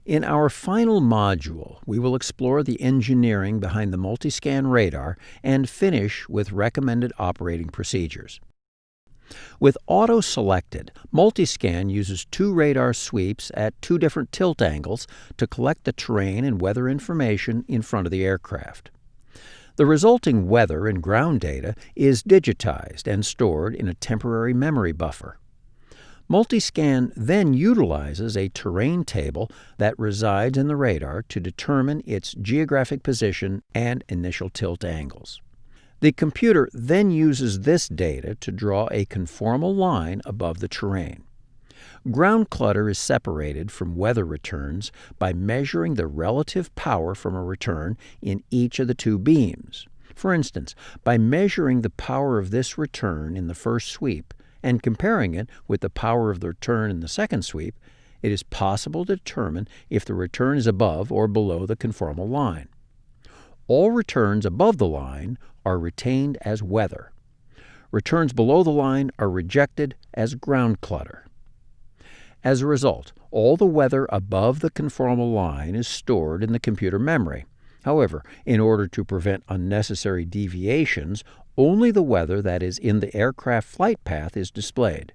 In our final module, we will explore the engineering behind the Multiscan radar and finish with recommended operating procedures. With auto selected, Multiscan uses two radar sweeps at two different tilt angles to collect the terrain and weather information in front of the aircraft. The resulting weather and ground data is digitized and stored in a temporary memory buffer. Multiscan then utilizes a terrain table that resides in the radar to determine its geographic position and initial tilt angles. The computer then uses this data to draw a conformal line above the terrain. Ground clutter is separated from weather returns by measuring the relative power from a return in each of the two beams. For instance, by measuring the power of this return in the first sweep and comparing it with the power of the return in the second sweep, it is possible to determine if the return is above or below the conformal line. All returns above the line are retained as weather. Returns below the line are rejected as ground clutter. As a result, all the weather above the conformal line is stored in the computer memory. However, in order to prevent unnecessary deviations, only the weather that is in the aircraft flight path is displayed.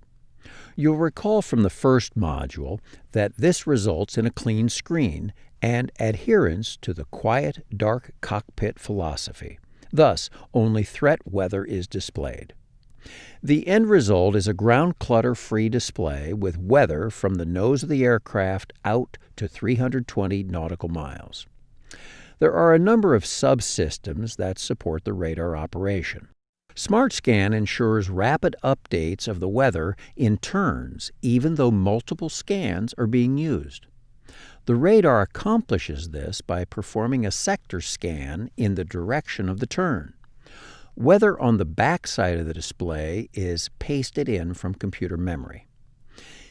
You'll recall from the first module that this results in a clean screen and adherence to the quiet, dark cockpit philosophy. Thus, only threat weather is displayed. The end result is a ground clutter-free display with weather from the nose of the aircraft out to 320 nautical miles. There are a number of subsystems that support the radar operation. SmartScan ensures rapid updates of the weather in turns, even though multiple scans are being used. The radar accomplishes this by performing a sector scan in the direction of the turn. Weather on the back side of the display is pasted in from computer memory.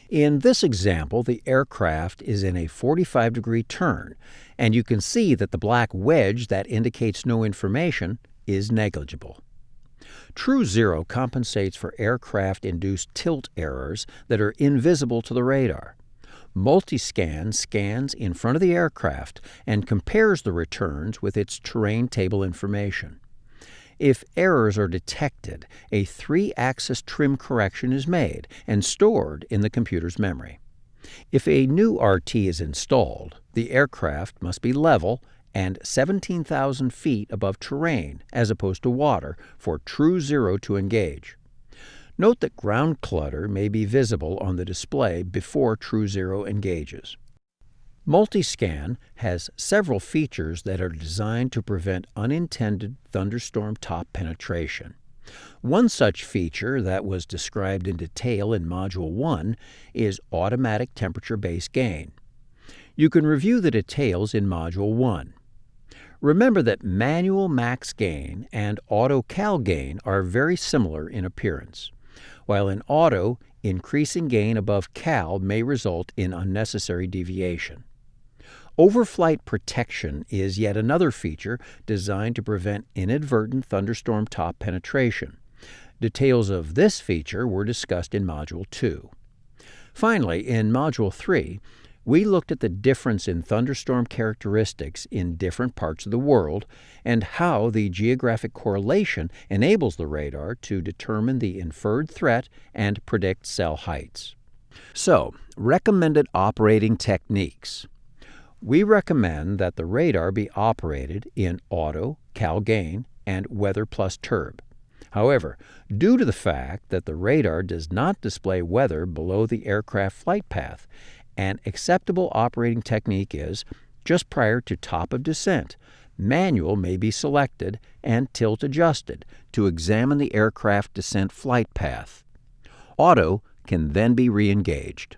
In this example, the aircraft is in a 45-degree turn, and you can see that the black wedge that indicates no information is negligible. True Zero compensates for aircraft-induced tilt errors that are invisible to the radar. Multiscan scans in front of the aircraft and compares the returns with its terrain table information. If errors are detected, a 3-axis trim correction is made and stored in the computer's memory. If a new RT is installed, the aircraft must be level and 17,000 feet above terrain as opposed to water for True Zero to engage. Note that ground clutter may be visible on the display before True Zero engages. Multiscan has several features that are designed to prevent unintended thunderstorm top penetration. One such feature that was described in detail in Module 1 is automatic temperature-based gain. You can review the details in Module 1. Remember that manual max gain and auto cal gain are very similar in appearance. While in auto, increasing gain above cal may result in unnecessary deviation. Overflight protection is yet another feature designed to prevent inadvertent thunderstorm top penetration. Details of this feature were discussed in Module 2. Finally, in Module 3, we looked at the difference in thunderstorm characteristics in different parts of the world and how the geographic correlation enables the radar to determine the inferred threat and predict cell heights. So, recommended operating techniques. We recommend that the radar be operated in auto, cal gain, and weather plus turb. However, due to the fact that the radar does not display weather below the aircraft flight path, an acceptable operating technique is, just prior to top of descent, manual may be selected and tilt adjusted to examine the aircraft descent flight path. Auto can then be re-engaged.